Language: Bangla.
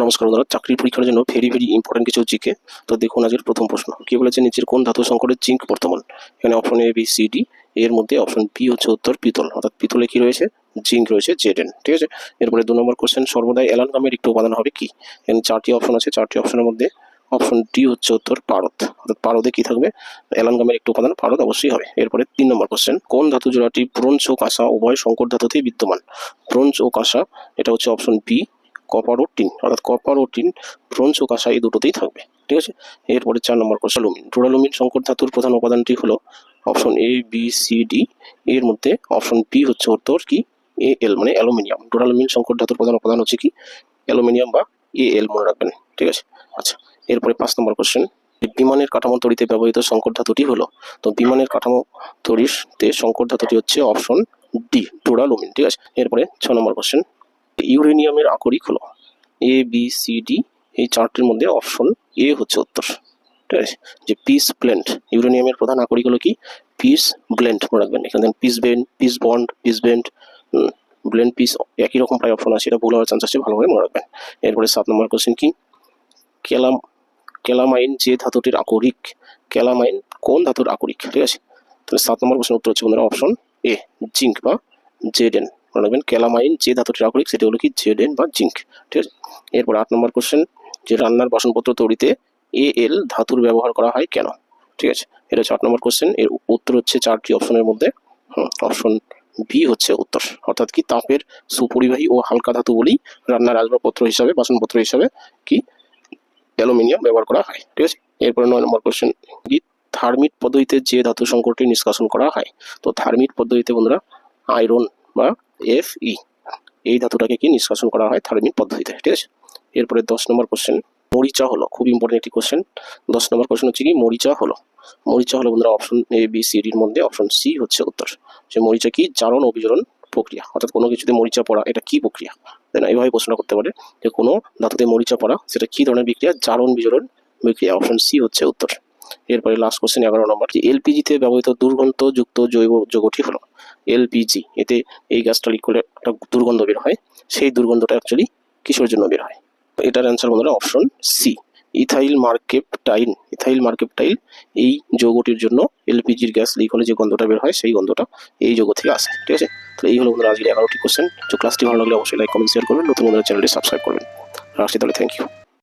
নমস্কার বন্ধুরা, চাকরির পরীক্ষার জন্য ভেরি ইম্পর্টেন্ট কিছু জিকে। তো দেখুন আজকের প্রথম প্রশ্ন কি বলেছে, নিচের কোন ধাতু সংকরের জিঙ্ক বর্তমান? এখানে option A B C D, এর মধ্যে অপশন বি হচ্ছে উত্তর পিতল, অর্থাৎ পিতলে কি রয়েছে, জিঙ্ক রয়েছে Zn। ঠিক আছে, এরপরে 2 নম্বর কোশ্চেন, সর্বদাই অ্যালানগামের একটি উপাদান হবে কি? এখানে 4টি অপশন আছে, 4টি অপশনের মধ্যে অপশন ডি হচ্ছে উত্তর পারদ, অর্থাৎ পারদে কি থাকবে, অ্যালানগামের একটি উপাদান পারদ অবশ্যই হবে। এরপরে 3 নম্বর কোশ্চেন, কোন ধাতু জোড়াটি ব্রোঞ্জ ও কাঁসা উভয় সংকর ধাতুতেই বিদ্যমান? ব্রোঞ্জ ও কাঁসা, এটা হচ্ছে অপশন বি কপার ও টিন, অর্থাৎ কপার ও টিন ব্রোঞ্জ ও কাঁসা এই দুটোতেই থাকবে। ঠিক আছে, এরপরে 4 নম্বর কোশ্চেন, ডুরালুমিন সংকর ধাতুর প্রধান উপাদানটি হলো option A B C D, এর মধ্যে অপশন বি হচ্ছে উত্তর কি এ এল, মানে অ্যালুমিনিয়াম। ডুরালুমিন সংকর ধাতুর প্রধান উপাদান হচ্ছে কি অ্যালুমিনিয়াম বা এ এল, মনে রাখবেন। ঠিক আছে, আচ্ছা এরপরে 5 নম্বর কোশ্চেন, বিমানের কাঠামো তৈরিতে ব্যবহৃত সংকর ধাতুটি হলো, তো বিমানের কাঠামো তৈরিতে সংকর ধাতুটি হচ্ছে অপশন ডি ডুরালুমিন। ঠিক আছে, এরপরে 6 নম্বর কোশ্চেন, ইউরেনিয়ামের আকরিক হলো এ বি সি ডি, এই 4টির মধ্যে অপশন এ হচ্ছে উত্তর। ঠিক আছে, যে পিস ব্লেন্ড, ইউরেনিয়ামের প্রধান আকরিক হলো কি পিস ব্লেন্ড, মনে রাখবেন। এখানে piece bend, piece bond, piece bend, blend piece একই রকম প্রায় অপশন আছে, এটা ভুল হওয়ার চান্স আছে, ভালোভাবে মনে রাখবেন। এরপরে 7 নম্বর কোশ্চেন কি, ক্যালামাইন যে ধাতুটির আকরিক, ক্যালামাইন কোন ধাতুর আকরিক? ঠিক আছে, তাহলে 7 নম্বর প্রশ্নের উত্তর হচ্ছে বন্ধুরা অপশন এ জিঙ্ক বা Zn, মনে রাখবেন। ক্যালামাইন যে ধাতুটির আকরিক সেটা হলো কি Zn বা জিঙ্ক। ঠিক আছে, এরপর 8 নম্বর কোশ্চেন, যে রান্নার বাসনপত্র তৈরিতে এল ধাতুর ব্যবহার করা হয় কেন? ঠিক আছে, এটা হচ্ছে 8 নম্বর কোশ্চেন, এর উত্তর হচ্ছে 4টি অপশনের মধ্যে অপশন বি হচ্ছে উত্তর, অর্থাৎ কি তাপের সুপরিবাহী ও হালকা ধাতু বলেই রান্নার আসবাবপত্র হিসাবে, বাসনপত্র হিসাবে কি অ্যালুমিনিয়াম ব্যবহার করা হয়। ঠিক আছে, এরপরে 9 নম্বর কোশ্চেন, থার্মিট পদ্ধতিতে যে ধাতু সংকরটি নিষ্কাশন করা হয়, তো থার্মিট পদ্ধতিতে বন্ধুরা আয়রন বা Fe, এই ধাতুটাকে কি নিষ্কাশন করা হয় থার্মিট পদ্ধতিতে। ঠিক আছে, এরপরে 10 নম্বর কোশ্চেন, মরিচা হলো, খুব ইম্পর্টেন্ট একটি কোশ্চেন। 10 নম্বর কোশ্চেন হচ্ছে কি মরিচা হলো বন্ধুরা অপশন এ বি সি ডির মধ্যে অপশন সি হচ্ছে উত্তর। যে মরিচা কি জারণ ও বিজারণ প্রক্রিয়া, অর্থাৎ কোনো কিছুতে মরিচা পড়া এটা কি প্রক্রিয়া, তাই না, এইভাবে প্রশ্ন করতে পারে যে কোনো ধাতুতে মরিচা পড়া সেটা কি ধরনের বিক্রিয়া, জারণ বিজারণ বিক্রিয়া, অপশন সি হচ্ছে উত্তর। এরপরে লাস্ট কোশ্চেন 11 নম্বর, এলপিজিতে ব্যবহৃত দুর্গন্ধযুক্ত জৈব যৌগটি হলো এলপিজি, এতে এই গ্যাসটা লিক করলে একটা দুর্গন্ধ বের হয়, সেই দুর্গন্ধটা অ্যাকচুয়ালি কিসের জন্য বের হয়? এটার অ্যান্সার বন্ধুরা অপশন সি ইথাইল মার্কেপটাইল। ইথাইল মার্কেপটাইল এই যৌগটির জন্য এলপিজির গ্যাস লিক হলে যে গন্ধটা বের হয় সেই গন্ধটা এই যৌগ থেকে আসে। ঠিক আছে, তো এই হলো বন্ধুরা আজকের 11টি কোশ্চেন। তো ক্লাসটি ভালো লাগলে অবশ্যই লাইক কমেন্ট শেয়ার করবেন, নতুন বন্ধুরা চ্যানেলটি সাবস্ক্রাইব করবেন। রাখছি তাহলে, থ্যাংক ইউ।